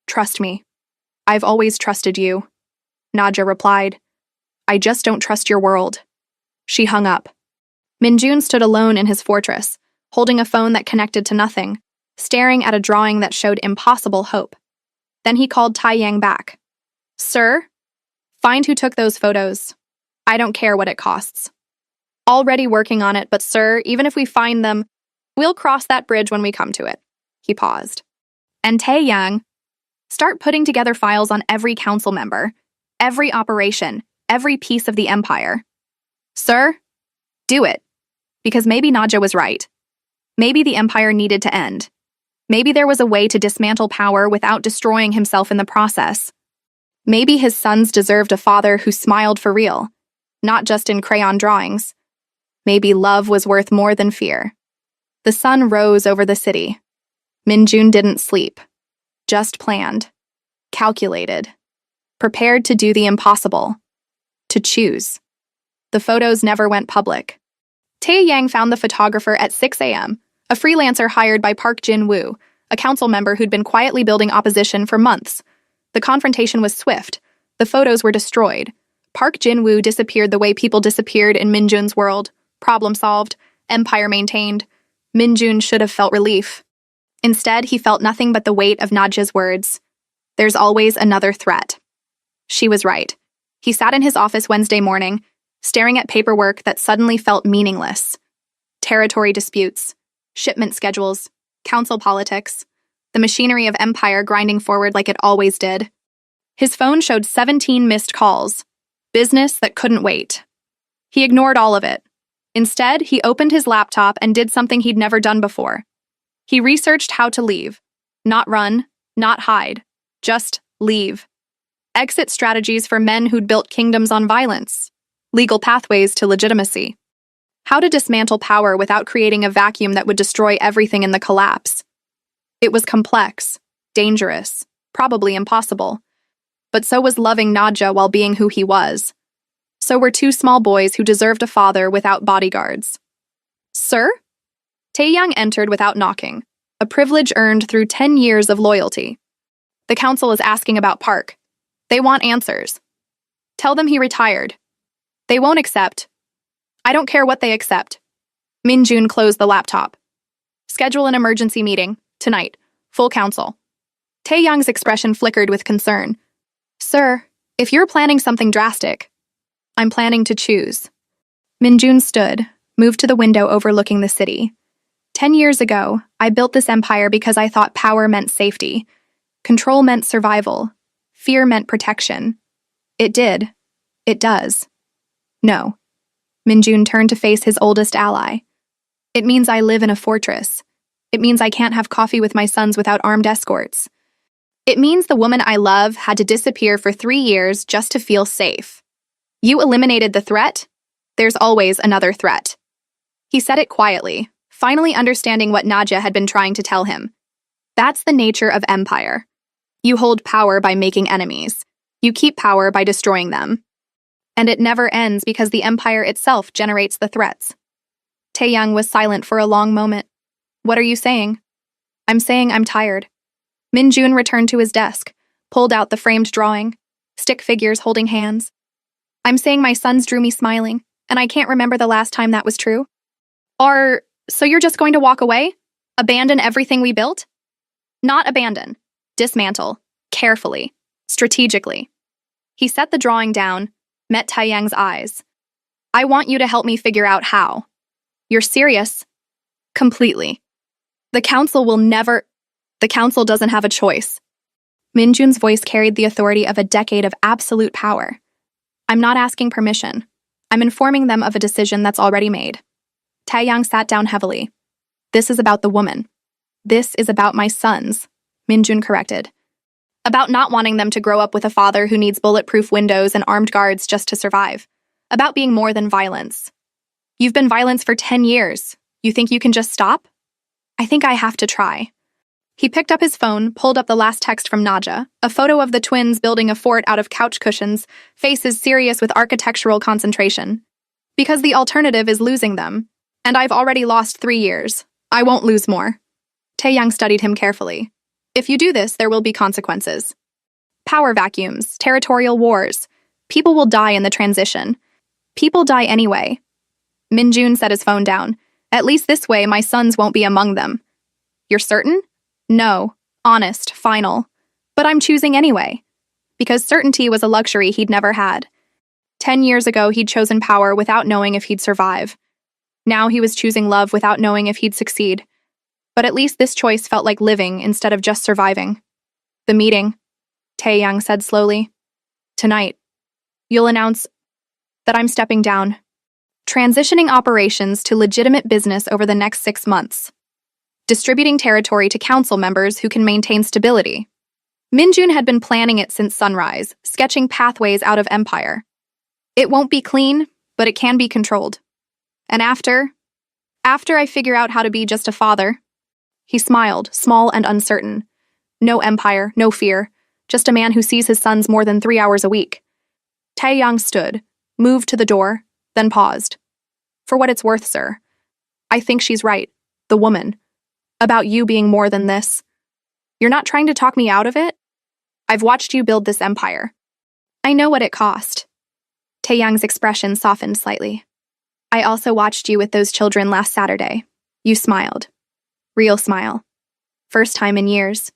Trust me. I've always trusted you. Nadja replied. I just don't trust your world. She hung up. Minjun stood alone in his fortress, holding a phone that connected to nothing, staring at a drawing that showed impossible hope. Then he called Tai Yang back. Sir? Find who took those photos. I don't care what it costs. Already working on it, but sir, even if we find them, we'll cross that bridge when we come to it. He paused. And Tai Yang, start putting together files on every council member, every operation, every piece of the empire. Sir, do it. Because maybe Nadja was right. Maybe the empire needed to end. Maybe there was a way to dismantle power without destroying himself in the process. Maybe his sons deserved a father who smiled for real, not just in crayon drawings. Maybe love was worth more than fear. The sun rose over the city. Minjun didn't sleep. Just planned. Calculated. Prepared to do the impossible. To choose. The photos never went public. Tai Yang found the photographer at 6 a.m., a freelancer hired by Park Jin-woo, a council member who'd been quietly building opposition for months. The confrontation was swift. The photos were destroyed. Park Jin-woo disappeared the way people disappeared in Minjun's world. Problem solved. Empire maintained. Minjun should have felt relief. Instead, he felt nothing but the weight of Nadja's words. There's always another threat. She was right. He sat in his office Wednesday morning, staring at paperwork that suddenly felt meaningless. Territory disputes, shipment schedules, council politics, the machinery of empire grinding forward like it always did. His phone showed 17 missed calls. Business that couldn't wait. He ignored all of it. Instead, he opened his laptop and did something he'd never done before. He researched how to leave. Not run, not hide. Just leave. Exit strategies for men who'd built kingdoms on violence. Legal pathways to legitimacy. How to dismantle power without creating a vacuum that would destroy everything in the collapse. It was complex, dangerous, probably impossible. But so was loving Nadja while being who he was. So were two small boys who deserved a father without bodyguards. Sir? Taeyang entered without knocking, a privilege earned through 10 years of loyalty. The council is asking about Park. They want answers. Tell them he retired. They won't accept. I don't care what they accept. Minjun closed the laptop. Schedule an emergency meeting, tonight, full council. Taeyang's expression flickered with concern. Sir, if you're planning something drastic, I'm planning to choose. Minjun stood, moved to the window overlooking the city. 10 years ago, I built this empire because I thought power meant safety. Control meant survival. Fear meant protection. It did. It does. No. Minjun turned to face his oldest ally. It means I live in a fortress. It means I can't have coffee with my sons without armed escorts. It means the woman I love had to disappear for 3 years just to feel safe. You eliminated the threat? There's always another threat. He said it quietly, finally understanding what Nadja had been trying to tell him. That's the nature of empire. You hold power by making enemies. You keep power by destroying them. And it never ends because the empire itself generates the threats. Taeyang was silent for a long moment. What are you saying? I'm saying I'm tired. Minjun returned to his desk, pulled out the framed drawing, stick figures holding hands. I'm saying my sons drew me smiling, and I can't remember the last time that was true. So you're just going to walk away? Abandon everything we built? Not abandon. Dismantle. Carefully. Strategically. He set the drawing down, met Taeyang's eyes. I want you to help me figure out how. You're serious? Completely. The council doesn't have a choice. Minjun's voice carried the authority of a decade of absolute power. I'm not asking permission. I'm informing them of a decision that's already made. Taeyang sat down heavily. This is about the woman. This is about my sons, Minjun corrected. About not wanting them to grow up with a father who needs bulletproof windows and armed guards just to survive. About being more than violence. You've been violence for 10 years. You think you can just stop? I think I have to try. He picked up his phone, pulled up the last text from Nadja, a photo of the twins building a fort out of couch cushions, faces serious with architectural concentration. Because the alternative is losing them. And I've already lost 3 years. I won't lose more. Taeyang studied him carefully. If you do this, there will be consequences. Power vacuums, territorial wars. People will die in the transition. People die anyway. Minjun set his phone down. At least this way, my sons won't be among them. You're certain? No. Honest. Final. But I'm choosing anyway. Because certainty was a luxury he'd never had. 10 years ago, he'd chosen power without knowing if he'd survive. Now he was choosing love without knowing if he'd succeed. But at least this choice felt like living instead of just surviving. The meeting, Taeyang said slowly. Tonight, you'll announce that I'm stepping down. Transitioning operations to legitimate business over the next 6 months. Distributing territory to council members who can maintain stability. Minjun had been planning it since sunrise, sketching pathways out of empire. It won't be clean, but it can be controlled. And after I figure out how to be just a father. He smiled, small and uncertain. No empire, no fear, just a man who sees his sons more than 3 hours a week. Taeyang stood, moved to the door, then paused. For what it's worth, sir. I think she's right, the woman. About you being more than this. You're not trying to talk me out of it? I've watched you build this empire. I know what it cost. Taeyang's expression softened slightly. I also watched you with those children last Saturday. You smiled. Real smile. First time in years.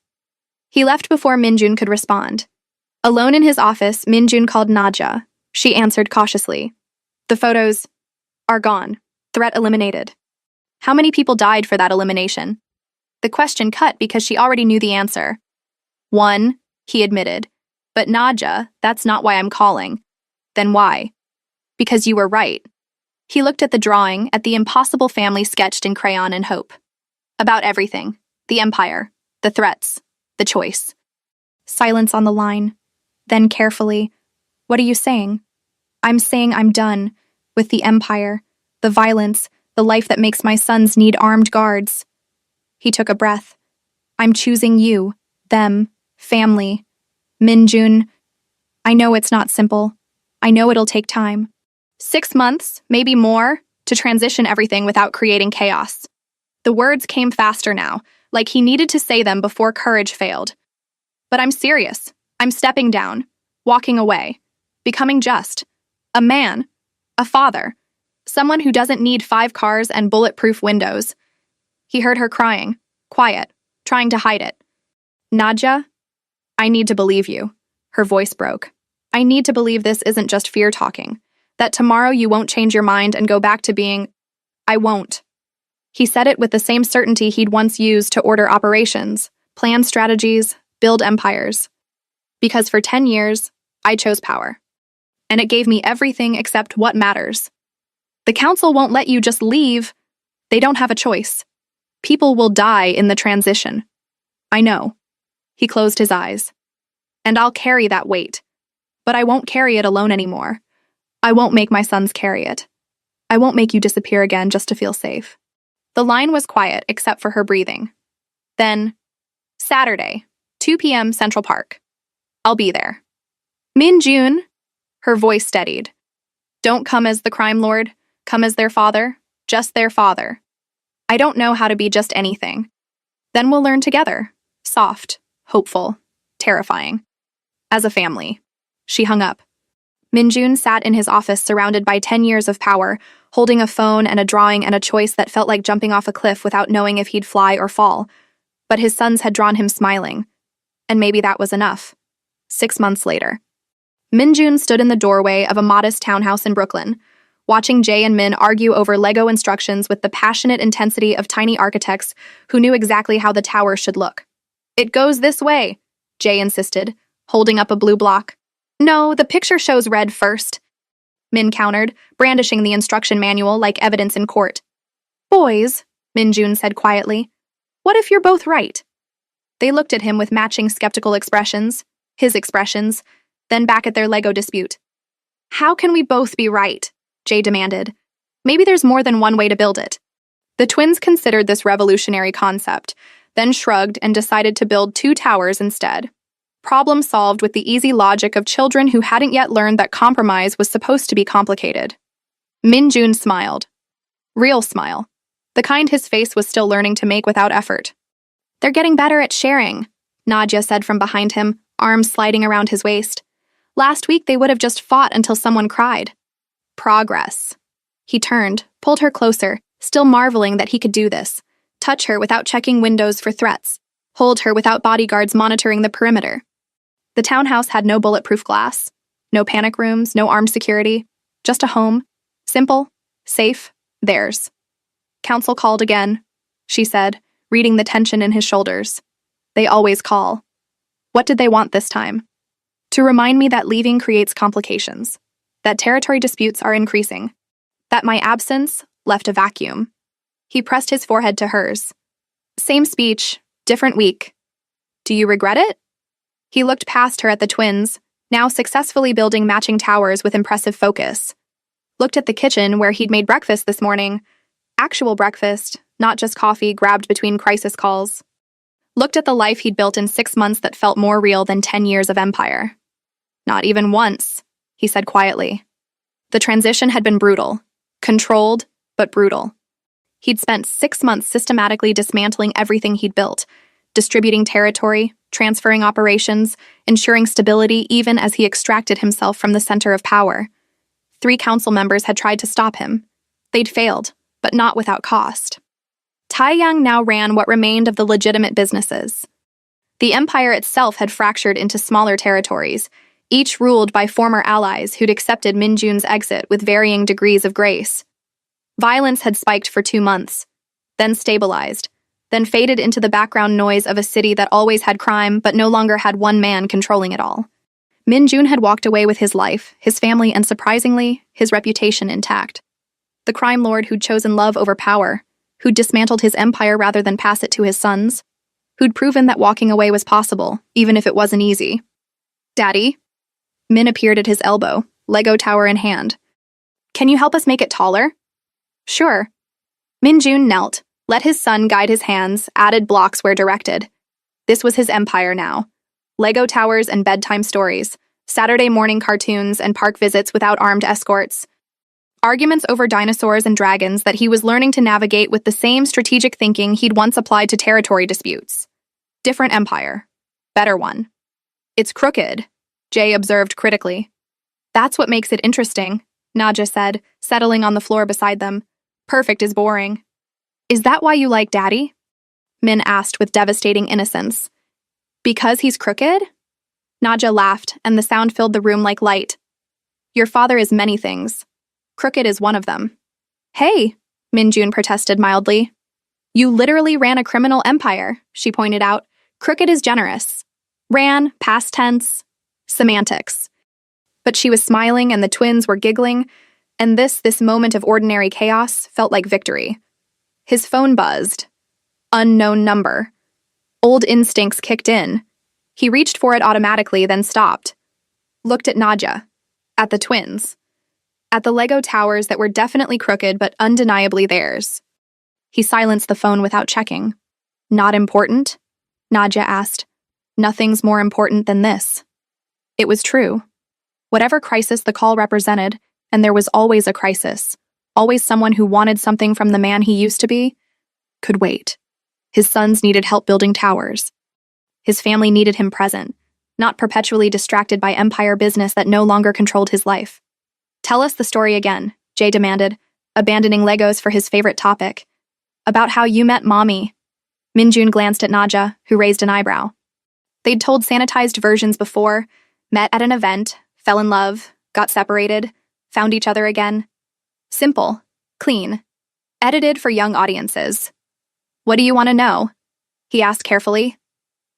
He left before Minjun could respond. Alone in his office, Minjun called Nadja. She answered cautiously. The photos are gone. Threat eliminated. How many people died for that elimination? The question cut because she already knew the answer. 1, he admitted. But Nadja, that's not why I'm calling. Then why? Because you were right. He looked at the drawing, at the impossible family sketched in crayon and hope. About everything. The empire. The threats. The choice. Silence on the line. Then carefully. What are you saying? I'm saying I'm done. With the empire. The violence. The life that makes my sons need armed guards. He took a breath. I'm choosing you. Them. Family. Minjun. I know it's not simple. I know it'll take time. 6 months, maybe more, to transition everything without creating chaos. The words came faster now, like he needed to say them before courage failed. But I'm serious. I'm stepping down, walking away, becoming just. A man. A father. Someone who doesn't need 5 cars and bulletproof windows. He heard her crying, quiet, trying to hide it. Nadja, I need to believe you. Her voice broke. I need to believe this isn't just fear talking. That tomorrow you won't change your mind and go back to being... I won't. He said it with the same certainty he'd once used to order operations, plan strategies, build empires. Because for 10 years, I chose power. and it gave me everything except what matters. The council won't let you just leave. They don't have a choice. People will die in the transition. I know. He closed his eyes. And I'll carry that weight. But I won't carry it alone anymore. I won't make my sons carry it. I won't make you disappear again just to feel safe. The line was quiet except for her breathing. Then, Saturday, 2 p.m. Central Park. I'll be there. Min-jun, her voice steadied. Don't come as the crime lord, come as their father, just their father. I don't know how to be just anything. Then we'll learn together. Soft, hopeful, terrifying. As a family. She hung up. Min-jun sat in his office surrounded by 10 years of power, holding a phone and a drawing and a choice that felt like jumping off a cliff without knowing if he'd fly or fall. But his sons had drawn him smiling. And maybe that was enough. 6 months later. Min-jun stood in the doorway of a modest townhouse in Brooklyn, watching Jae and Min argue over Lego instructions with the passionate intensity of tiny architects who knew exactly how the tower should look. It goes this way, Jae insisted, holding up a blue block. No, the picture shows red first, Min countered, brandishing the instruction manual like evidence in court. Boys, Min-jun said quietly, what if you're both right? They looked at him with matching skeptical expressions, his expressions, then back at their Lego dispute. How can we both be right? Jae demanded. Maybe there's more than one way to build it. The twins considered this revolutionary concept, then shrugged and decided to build 2 towers instead. Problem solved with the easy logic of children who hadn't yet learned that compromise was supposed to be complicated. Min-jun smiled. Real smile. The kind his face was still learning to make without effort. They're getting better at sharing, Nadia said from behind him, arms sliding around his waist. Last week they would have just fought until someone cried. Progress. He turned, pulled her closer, still marveling that he could do this. Touch her without checking windows for threats. Hold her without bodyguards monitoring the perimeter. The townhouse had no bulletproof glass, no panic rooms, no armed security, just a home. Simple, safe, theirs. Council called again, she said, reading the tension in his shoulders. They always call. What did they want this time? To remind me that leaving creates complications, that territory disputes are increasing, that my absence left a vacuum. He pressed his forehead to hers. Same speech, different week. Do you regret it? He looked past her at the twins, now successfully building matching towers with impressive focus. Looked at the kitchen where he'd made breakfast this morning. Actual breakfast, not just coffee grabbed between crisis calls. Looked at the life he'd built in 6 months that felt more real than 10 years of empire. Not even once, he said quietly. The transition had been brutal. Controlled, but brutal. He'd spent 6 months systematically dismantling everything he'd built, distributing territory, transferring operations, ensuring stability even as he extracted himself from the center of power. 3 council members had tried to stop him. They'd failed, but not without cost. Taiyang now ran what remained of the legitimate businesses. The empire itself had fractured into smaller territories, each ruled by former allies who'd accepted Min-jun's exit with varying degrees of grace. Violence had spiked for 2 months, then stabilized, then faded into the background noise of a city that always had crime but no longer had one man controlling it all. Min-jun had walked away with his life, his family, and surprisingly, his reputation intact. The crime lord who'd chosen love over power, who'd dismantled his empire rather than pass it to his sons, who'd proven that walking away was possible, even if it wasn't easy. Daddy? Min appeared at his elbow, Lego tower in hand. Can you help us make it taller? Sure. Min-jun knelt, let his son guide his hands, added blocks where directed. This was his empire now. Lego towers and bedtime stories, Saturday morning cartoons and park visits without armed escorts. Arguments over dinosaurs and dragons that he was learning to navigate with the same strategic thinking he'd once applied to territory disputes. Different empire. Better one. It's crooked, Jae observed critically. That's what makes it interesting, Naja said, settling on the floor beside them. Perfect is boring. Is that why you like Daddy? Min asked with devastating innocence. Because he's crooked? Naja laughed, and the sound filled the room like light. Your father is many things. Crooked is one of them. Hey, Min-jun protested mildly. You literally ran a criminal empire, she pointed out. Crooked is generous. Ran, past tense, semantics. But she was smiling and the twins were giggling, and this moment of ordinary chaos felt like victory. His phone buzzed. Unknown number. Old instincts kicked in. He reached for it automatically, then stopped. Looked at Nadja. At the twins. At the Lego towers that were definitely crooked but undeniably theirs. He silenced the phone without checking. Not important? Nadja asked. Nothing's more important than this. It was true. Whatever crisis the call represented, and there was always a crisis, always someone who wanted something from the man he used to be, could wait. His sons needed help building towers. His family needed him present, not perpetually distracted by empire business that no longer controlled his life. Tell us the story again, Jay demanded, abandoning Legos for his favorite topic. About how you met Mommy. Minjun glanced at Nadja, who raised an eyebrow. They'd told sanitized versions before, met at an event, fell in love, got separated, found each other again. Simple, clean, edited for young audiences. What do you want to know? He asked carefully.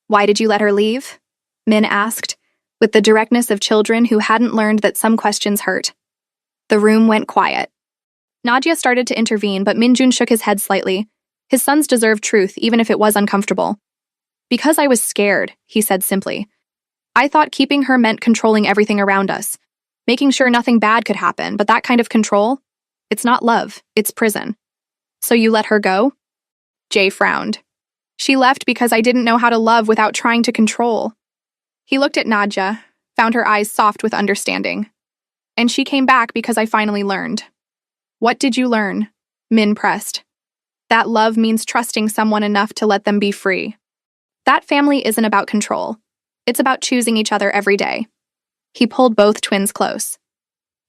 Why did you let her leave? Min asked, with the directness of children who hadn't learned that some questions hurt. The room went quiet. Nadja started to intervene, but Minjun shook his head slightly. His sons deserved truth, even if it was uncomfortable. Because I was scared, he said simply. I thought keeping her meant controlling everything around us, making sure nothing bad could happen, but that kind of control? It's not love, it's prison. So you let her go? Jay frowned. She left because I didn't know how to love without trying to control. He looked at Nadja, found her eyes soft with understanding. And she came back because I finally learned. What did you learn? Min pressed. That love means trusting someone enough to let them be free. That family isn't about control. It's about choosing each other every day. He pulled both twins close.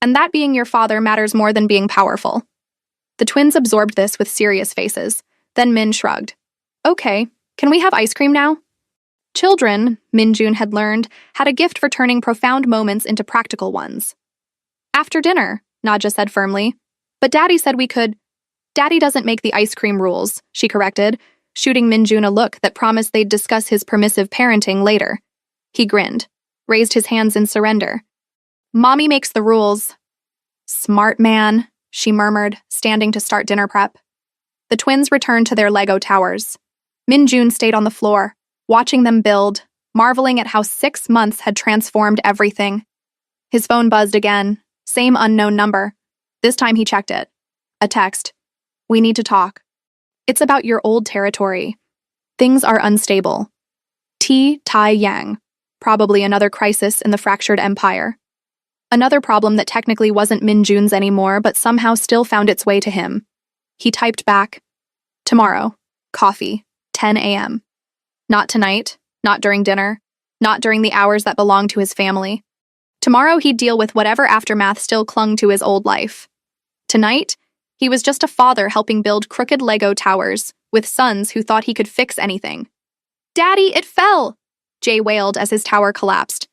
And that being your father matters more than being powerful. The twins absorbed this with serious faces. Then Min shrugged. Okay, can we have ice cream now? Children, Minjun had learned, had a gift for turning profound moments into practical ones. After dinner, Nadja said firmly. But Daddy said we could. Daddy doesn't make the ice cream rules, she corrected, shooting Minjun a look that promised they'd discuss his permissive parenting later. He grinned, raised his hands in surrender. Mommy makes the rules. Smart man, she murmured, standing to start dinner prep. The twins returned to their Lego towers. Minjun stayed on the floor, watching them build, marveling at how 6 months had transformed everything. His phone buzzed again, same unknown number. This time he checked it. A text. We need to talk. It's about your old territory. Things are unstable. Tai Yang. Probably another crisis in the fractured empire. Another problem that technically wasn't Minjun's anymore, but somehow still found its way to him. He typed back, tomorrow, coffee, 10 a.m. Not tonight, not during dinner, not during the hours that belonged to his family. Tomorrow he'd deal with whatever aftermath still clung to his old life. Tonight, he was just a father helping build crooked Lego towers with sons who thought he could fix anything. Daddy, it fell! Jay wailed as his tower collapsed.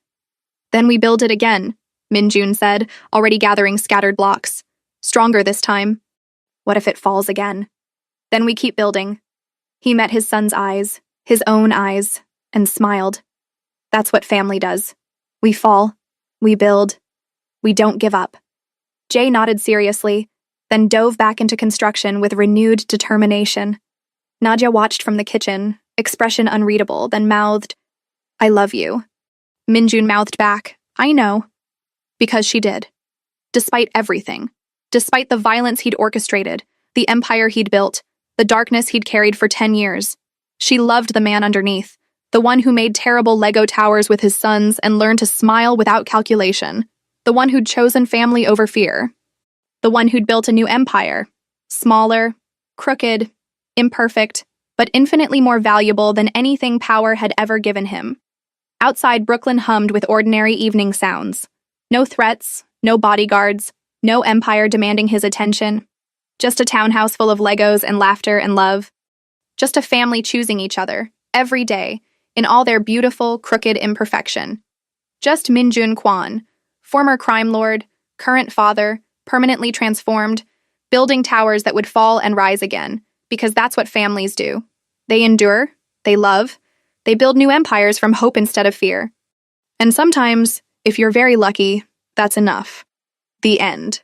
Then we build it again, Minjun said, already gathering scattered blocks. Stronger this time. What if it falls again? Then we keep building. He met his son's eyes, his own eyes, and smiled. That's what family does. We fall. We build. We don't give up. Jay nodded seriously, then dove back into construction with renewed determination. Nadja watched from the kitchen, expression unreadable, then mouthed, I love you. Minjun mouthed back, I know. Because she did. Despite everything. Despite the violence he'd orchestrated, the empire he'd built, the darkness he'd carried for 10 years. She loved the man underneath, the one who made terrible Lego towers with his sons and learned to smile without calculation, the one who'd chosen family over fear, the one who'd built a new empire, smaller, crooked, imperfect, but infinitely more valuable than anything power had ever given him. Outside, Brooklyn hummed with ordinary evening sounds. No threats, no bodyguards, no empire demanding his attention. Just a townhouse full of Legos and laughter and love. Just a family choosing each other, every day, in all their beautiful, crooked imperfection. Just Minjun Kwan, former crime lord, current father, permanently transformed, building towers that would fall and rise again, because that's what families do. They endure, they love, they build new empires from hope instead of fear. And sometimes, if you're very lucky, That's enough. The end.